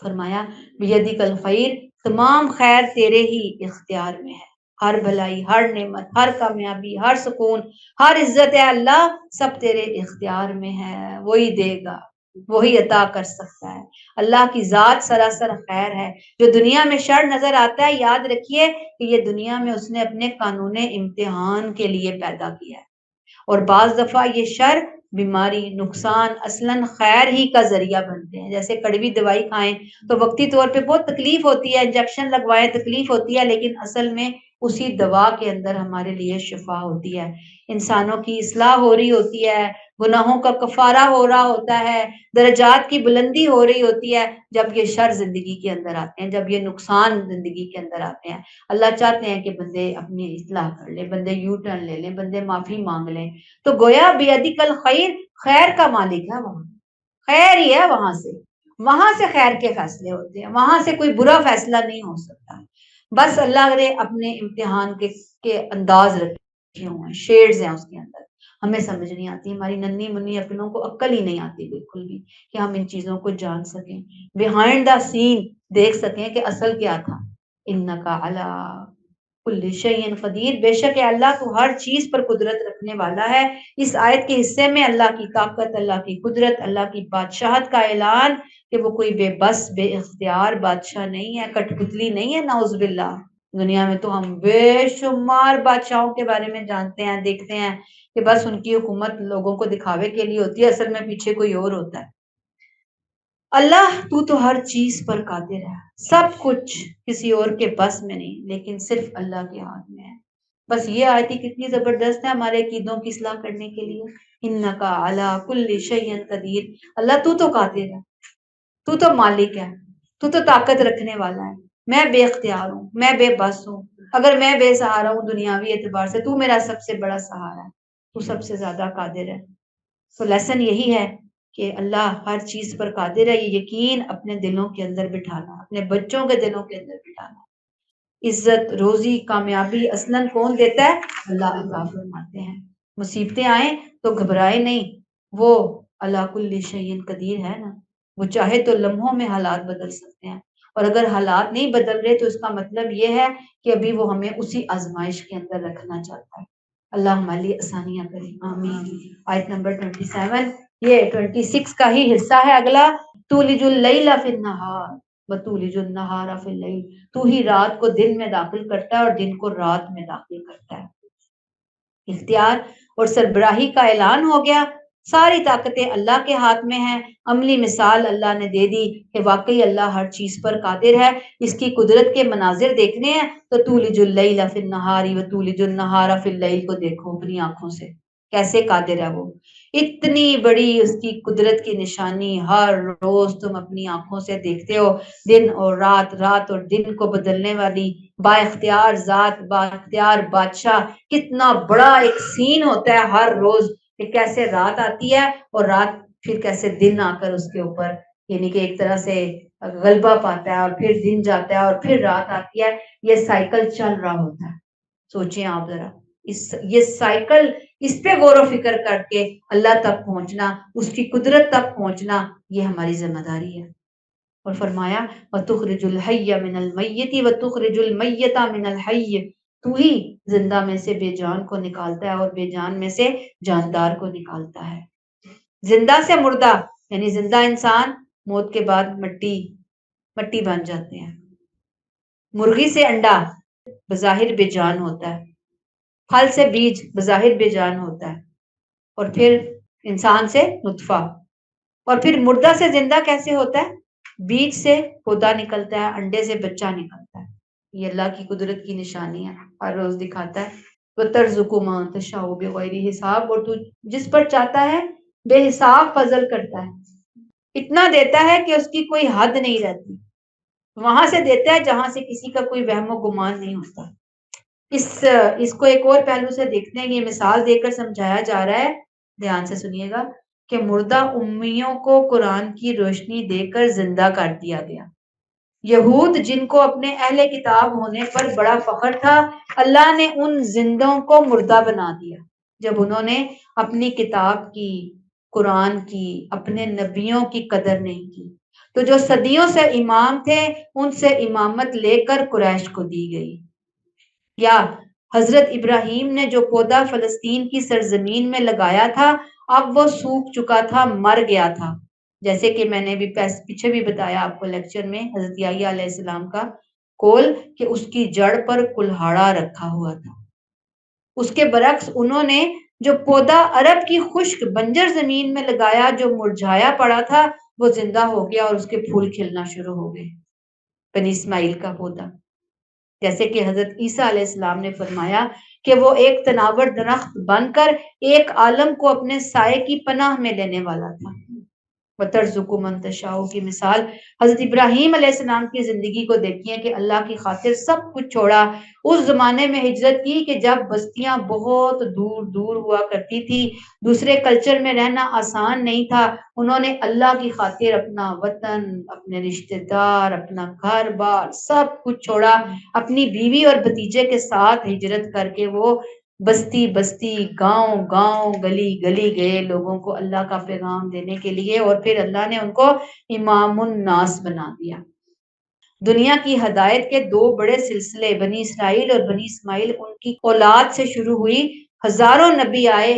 فرمایا بیدک الخیر، تمام خیر تیرے ہی اختیار میں ہے، ہر بھلائی، ہر نعمت، ہر کامیابی، ہر سکون، ہر عزت ہے اللہ سب تیرے اختیار میں ہے، وہی دے گا، وہی عطا کر سکتا ہے۔ اللہ کی ذات سراسر خیر ہے۔ جو دنیا میں شر نظر آتا ہے، یاد رکھیے کہ یہ دنیا میں اس نے اپنے قانون امتحان کے لیے پیدا کیا ہے، اور بعض دفعہ یہ شر، بیماری، نقصان اصلاً خیر ہی کا ذریعہ بنتے ہیں۔ جیسے کڑوی دوائی کھائیں تو وقتی طور پہ بہت تکلیف ہوتی ہے، انجیکشن لگوائیں تکلیف ہوتی ہے، لیکن اصل میں اسی دوا کے اندر ہمارے لیے شفا ہوتی ہے، انسانوں کی اصلاح ہو رہی ہوتی ہے، گناہوں کا کفارہ ہو رہا ہوتا ہے، درجات کی بلندی ہو رہی ہوتی ہے جب یہ شر زندگی کے اندر آتے ہیں، جب یہ نقصان زندگی کے اندر آتے ہیں۔ اللہ چاہتے ہیں کہ بندے اپنی اصلاح کر لیں، بندے یو ٹرن لے لیں، بندے معافی مانگ لیں۔ تو گویا بیدک الخیر، خیر کا مالک ہے، وہاں خیر ہی ہے، وہاں سے خیر کے فیصلے ہوتے ہیں، وہاں سے کوئی برا فیصلہ نہیں ہو سکتا۔ بس اللہ نے اپنے امتحان کے انداز رکھے ہوئے ہیں، شیڈز ہیں اس کے اندر، ہمیں سمجھ نہیں آتی، ہماری ننھی منی عقلوں کو عقل ہی نہیں آتی بالکل بھی کہ ہم ان چیزوں کو جان سکیں، بیہائنڈ دا سین دیکھ سکیں کہ اصل کیا تھا۔ انکا علی کل شیء قدیر، بے شک ہے اللہ تو ہر چیز پر قدرت رکھنے والا ہے۔ اس آیت کے حصے میں اللہ کی طاقت، اللہ کی قدرت، اللہ کی بادشاہت کا اعلان کہ وہ کوئی بے بس بے اختیار بادشاہ نہیں ہے، کٹ پتلی نہیں ہے، نعوذ باللہ۔ دنیا میں تو ہم بے شمار بادشاہوں کے بارے میں جانتے ہیں، دیکھتے ہیں کہ بس ان کی حکومت لوگوں کو دکھاوے کے لیے ہوتی ہے، اصل میں پیچھے کوئی اور ہوتا ہے۔ اللہ تو ہر چیز پر قادر ہے، سب کچھ کسی اور کے بس میں نہیں، لیکن صرف اللہ کے ہاتھ میں ہے۔ بس یہ آیت ہی کتنی زبردست ہے ہمارے عقیدوں کی اصلاح کرنے کے لیے۔ انکا علی کل شیء قدیر، اللہ تو قادر ہے، تو مالک ہے، تو طاقت رکھنے والا ہے، میں بے اختیار ہوں، میں بے بس ہوں، اگر میں بے سہارا ہوں دنیاوی اعتبار سے، تو میرا سب سے بڑا سہارا ہے، تو سب سے زیادہ قادر ہے۔ تو لیسن یہی ہے کہ اللہ ہر چیز پر قادر ہے، یہ یقین اپنے دلوں کے اندر بٹھانا، اپنے بچوں کے دلوں کے اندر بٹھانا۔ عزت، روزی، کامیابی اصلاً کون دیتا ہے؟ اللہ عطا فرماتے ہیں۔ مصیبتیں آئیں تو گھبرائے نہیں، وہ اللہ کل شیء قدیر ہے نا، وہ چاہے تو لمحوں میں حالات بدل سکتے ہیں، اور اگر حالات نہیں بدل رہے تو اس کا مطلب یہ ہے کہ ابھی وہ ہمیں اسی آزمائش کے اندر رکھنا چاہتا ہے۔ اللہ ہمارے لیے آسانیاں کرے، آمین۔ آیت نمبر 27، یہ 26 کا ہی حصہ ہے اگلا۔ تولج اللیل فی النہار وتولج النہار فی اللیل، تو ہی رات کو دن میں داخل کرتا ہے اور دن کو رات میں داخل کرتا ہے۔ اختیار اور سربراہی کا اعلان ہو گیا، ساری طاقتیں اللہ کے ہاتھ میں ہیں۔ عملی مثال اللہ نے دے دی کہ واقعی اللہ ہر چیز پر قادر ہے۔ اس کی قدرت کے مناظر دیکھنے ہیں تو تولج اللیل فی النہار وتولج النہار فی اللیل کو دیکھو اپنی آنکھوں سے، کیسے قادر ہے وہ، اتنی بڑی اس کی قدرت کی نشانی ہر روز تم اپنی آنکھوں سے دیکھتے ہو، دن اور رات، رات اور دن کو بدلنے والی با اختیار ذات، با اختیار بادشاہ۔ کتنا بڑا ایک سین ہوتا ہے ہر روز کہ کیسے رات آتی ہے اور رات پھر کیسے دن آ کر اس کے اوپر، یعنی کہ ایک طرح سے غلبہ پاتا ہے، اور پھر دن جاتا ہے اور پھر رات آتی ہے، یہ سائیکل چل رہا ہوتا ہے۔ سوچیں آپ ذرا یہ سائیکل، اس پہ غور و فکر کر کے اللہ تک پہنچنا، اس کی قدرت تک پہنچنا، یہ ہماری ذمہ داری ہے۔ اور فرمایا وَتُخْرِجُ الْحَيَّ مِنَ الْمَيِّتِ وَتُخْرِجُ الْمَيِّتَ مِنَ الْحَيِّ، تو ہی زندہ میں سے بے جان کو نکالتا ہے اور بے جان میں سے جاندار کو نکالتا ہے۔ زندہ سے مردہ، یعنی زندہ انسان موت کے بعد مٹی بن جاتے ہیں، مرغی سے انڈا بظاہر بے جان ہوتا ہے، پھل سے بیج بظاہر بے جان ہوتا ہے، اور پھر انسان سے نطفہ، اور پھر مردہ سے زندہ کیسے ہوتا ہے؟ بیج سے پودا نکلتا ہے، انڈے سے بچہ نکلتا ہے۔ یہ اللہ کی قدرت کی نشانی ہے، ہر روز دکھاتا ہے۔ وَتَرْزُقُ مَن تَشَاءُ بِغَيْرِ حساب، اور تو جس پر چاہتا ہے بے حساب فضل کرتا ہے، اتنا دیتا ہے کہ اس کی کوئی حد نہیں رہتی، وہاں سے دیتا ہے جہاں سے کسی کا کوئی وہم و گمان نہیں ہوتا۔ اس کو ایک اور پہلو سے دیکھتے ہیں، یہ مثال دے کر سمجھایا جا رہا ہے، دھیان سے سنیے گا، کہ مردہ امیوں کو قرآن کی روشنی دے کر زندہ کر دیا گیا۔ یہود جن کو اپنے اہل کتاب ہونے پر بڑا فخر تھا، اللہ نے ان زندوں کو مردہ بنا دیا جب انہوں نے اپنی کتاب کی، قرآن کی، اپنے نبیوں کی قدر نہیں کی۔ تو جو صدیوں سے امام تھے ان سے امامت لے کر قریش کو دی گئی. یا حضرت ابراہیم نے جو پودا فلسطین کی سرزمین میں لگایا تھا اب وہ سوکھ چکا تھا، مر گیا تھا. جیسے کہ میں نے بھی پیچھے بھی بتایا آپ کو لیکچر میں، حضرت یحییٰ علیہ السلام کا قول کہ اس کی جڑ پر کلہاڑا رکھا ہوا تھا. اس کے برعکس انہوں نے جو پودا عرب کی خشک بنجر زمین میں لگایا، جو مرجھایا پڑا تھا، وہ زندہ ہو گیا اور اس کے پھول کھلنا شروع ہو گئے. بنی اسماعیل کا پودا، جیسے کہ حضرت عیسیٰ علیہ السلام نے فرمایا کہ وہ ایک تناور درخت بن کر ایک عالم کو اپنے سائے کی پناہ میں لینے والا تھا. وَتَرْزُقُ مَن تَشَاءُ کی مثال حضرت ابراہیم علیہ السلام کی زندگی کو دیکھیے کہ اللہ کی خاطر سب کچھ چھوڑا. اس زمانے میں ہجرت کی کہ جب بستیاں بہت دور دور ہوا کرتی تھی، دوسرے کلچر میں رہنا آسان نہیں تھا. انہوں نے اللہ کی خاطر اپنا وطن، اپنے رشتہ دار، اپنا گھر بار سب کچھ چھوڑا. اپنی بیوی اور بھتیجے کے ساتھ ہجرت کر کے وہ بستی بستی، گاؤں گاؤں، گلی گلی گئے لوگوں کو اللہ کا پیغام دینے کے لیے، اور پھر اللہ نے ان کو امام الناس بنا دیا. دنیا کی ہدایت کے دو بڑے سلسلے بنی اسرائیل اور بنی اسماعیل، ان کی اولاد سے شروع ہوئی. ہزاروں نبی آئے،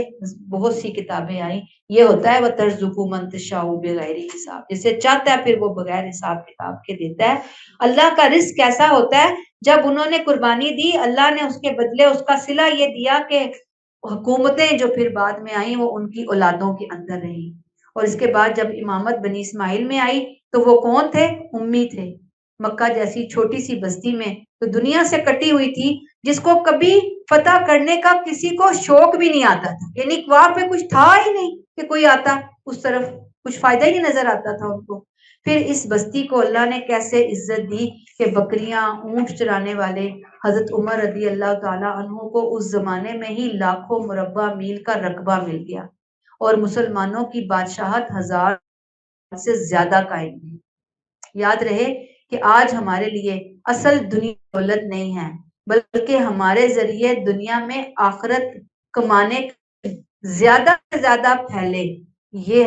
بہت سی کتابیں آئیں. یہ ہوتا ہے وَتَرْزُقُ مَن تَشَاءُ بِغَيْرِ حساب، جسے چاہتا ہے پھر وہ بغیر حساب کتاب کے دیتا ہے. اللہ کا رزق کیسا ہوتا ہے؟ جب انہوں نے قربانی دی، اللہ نے اس کے بدلے اس کا صلہ یہ دیا کہ حکومتیں جو پھر بعد میں آئیں وہ ان کی اولادوں کے اندر رہی. اور اس کے بعد جب امامت بنی اسماعیل میں آئی تو وہ کون تھے؟ امی تھے. مکہ جیسی چھوٹی سی بستی میں تو دنیا سے کٹی ہوئی تھی، جس کو کبھی فتح کرنے کا کسی کو شوق بھی نہیں آتا تھا. یعنی وہاں پہ کچھ تھا ہی نہیں کہ کوئی آتا اس طرف، کچھ فائدہ ہی نہیں نظر آتا تھا ان کو. پھر اس بستی کو اللہ نے کیسے عزت دی کہ بکریاں، اونٹ چرانے والے حضرت عمر رضی اللہ تعالیٰ عنہ کو اس زمانے میں ہی لاکھوں مربع میل کا رقبہ مل گیا، اور مسلمانوں کی بادشاہت 1000 سے زیادہ قائم ہوئی. یاد رہے کہ آج ہمارے لیے اصل دنیا دولت نہیں ہے، بلکہ ہمارے ذریعے دنیا میں آخرت کمانے زیادہ سے زیادہ پھیلے، یہ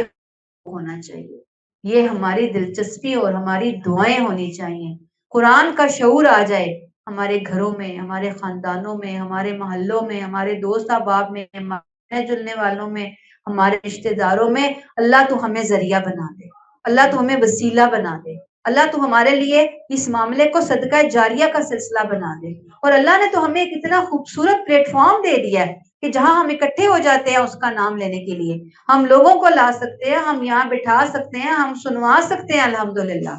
ہونا چاہیے. یہ ہماری دلچسپی اور ہماری دعائیں ہونی چاہیے. قرآن کا شعور آ جائے ہمارے گھروں میں، ہمارے خاندانوں میں، ہمارے محلوں میں، ہمارے دوست احباب میں، ملنے جلنے والوں میں، ہمارے رشتہ داروں میں. اللہ تو ہمیں ذریعہ بنا دے، اللہ تو ہمیں وسیلہ بنا دے، اللہ تو ہمارے لیے اس معاملے کو صدقہ جاریہ کا سلسلہ بنا دے. اور اللہ نے تو ہمیں ایک اتنا خوبصورت پلیٹ فارم دے دیا ہے کہ جہاں ہم اکٹھے ہو جاتے ہیں اس کا نام لینے کے لیے، ہم لوگوں کو لا سکتے ہیں، ہم یہاں بٹھا سکتے ہیں، ہم سنوا سکتے ہیں. الحمدللہ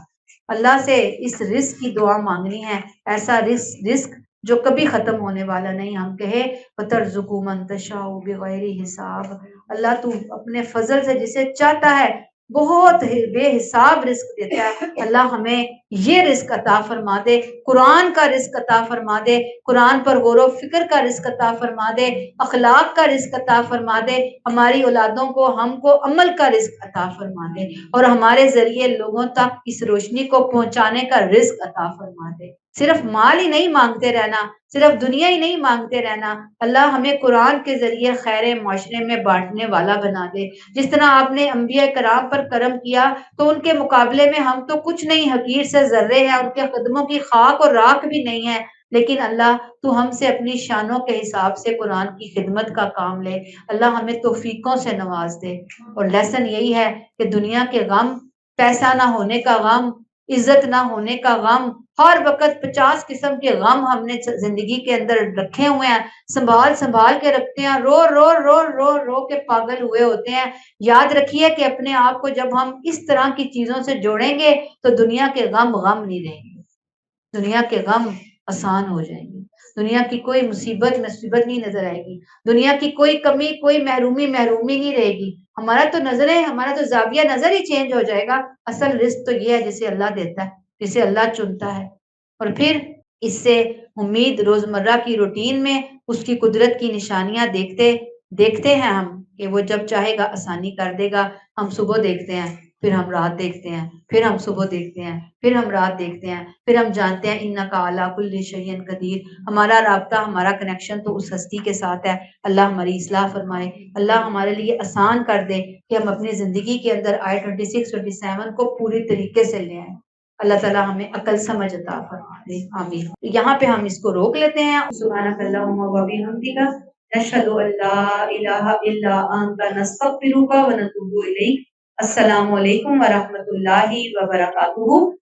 اللہ سے اس رزق کی دعا مانگنی ہے، ایسا رزق جو کبھی ختم ہونے والا نہیں. ہم کہے وَتَرْزُقُ مَن تَشَاءُ بِغَيْرِ حساب. اللہ تو اپنے فضل سے جسے چاہتا ہے بہت بے حساب رزق دیتا ہے. اللہ ہمیں یہ رزق عطا فرما دے، قرآن کا رزق عطا فرما دے، قرآن پر غور و فکر کا رزق عطا فرما دے، اخلاق کا رزق عطا فرما دے، ہماری اولادوں کو، ہم کو عمل کا رزق عطا فرما دے، اور ہمارے ذریعے لوگوں تک اس روشنی کو پہنچانے کا رزق عطا فرما دے. صرف مال ہی نہیں مانگتے رہنا، صرف دنیا ہی نہیں مانگتے رہنا. اللہ ہمیں قرآن کے ذریعے خیر معاشرے میں بانٹنے والا بنا دے. جس طرح آپ نے انبیاء کرام پر کرم کیا تو ان کے مقابلے میں ہم تو کچھ نہیں، حقیر سے ذرے ہیں، ان کے قدموں کی خاک اور راکھ بھی نہیں ہے. لیکن اللہ تو ہم سے اپنی شانوں کے حساب سے قرآن کی خدمت کا کام لے. اللہ ہمیں توفیقوں سے نواز دے. اور لیسن یہی ہے کہ دنیا کے غم، پیسہ نہ ہونے کا غم، عزت نہ ہونے کا غم، ہر وقت 50 قسم کے غم ہم نے زندگی کے اندر رکھے ہوئے ہیں، سنبھال سنبھال کے رکھتے ہیں، رو رو رو رو رو کے پاگل ہوئے ہوتے ہیں. یاد رکھیے کہ اپنے آپ کو جب ہم اس طرح کی چیزوں سے جوڑیں گے تو دنیا کے غم نہیں رہیں گے، دنیا کے غم آسان ہو جائیں گے، دنیا کی کوئی مصیبت نہیں نظر آئے گی، دنیا کی کوئی کمی، کوئی محرومی نہیں رہے گی. ہمارا تو زاویہ نظر ہی چینج ہو جائے گا. اصل رزق تو یہ ہے جسے اللہ دیتا ہے، جسے اللہ چنتا ہے. اور پھر اس سے امید روزمرہ کی روٹین میں اس کی قدرت کی نشانیاں دیکھتے ہیں ہم کہ وہ جب چاہے گا آسانی کر دے گا. ہم صبح دیکھتے ہیں پھر ہم رات دیکھتے ہیں، پھر ہم صبح دیکھتے ہیں، پھر ہم رات دیکھتے ہیں، پھر ہم جانتے ہیں انک علی کل شیء قدیر۔ ہمارا رابطہ، ہمارا کنیکشن تو اس ہستی کے ساتھ ہے۔ اللہ ہماری اصلاح فرمائے، اللہ ہمارے لیے آسان کر دے کہ ہم اپنی زندگی کے اندر آیت 26 27 کو پوری طریقے سے لے آئیں۔ اللہ تعالیٰ ہمیں عقل سمجھ عطا فرمائے، آمین۔ یہاں پہ ہم اس کو روک لیتے ہیں۔ سبحانک اللہم و بحمدک، نشہد ان لا الہ الا انت، نستغفرک و نتوب الیک۔ السلام علیکم ورحمۃ اللہ وبرکاتہ۔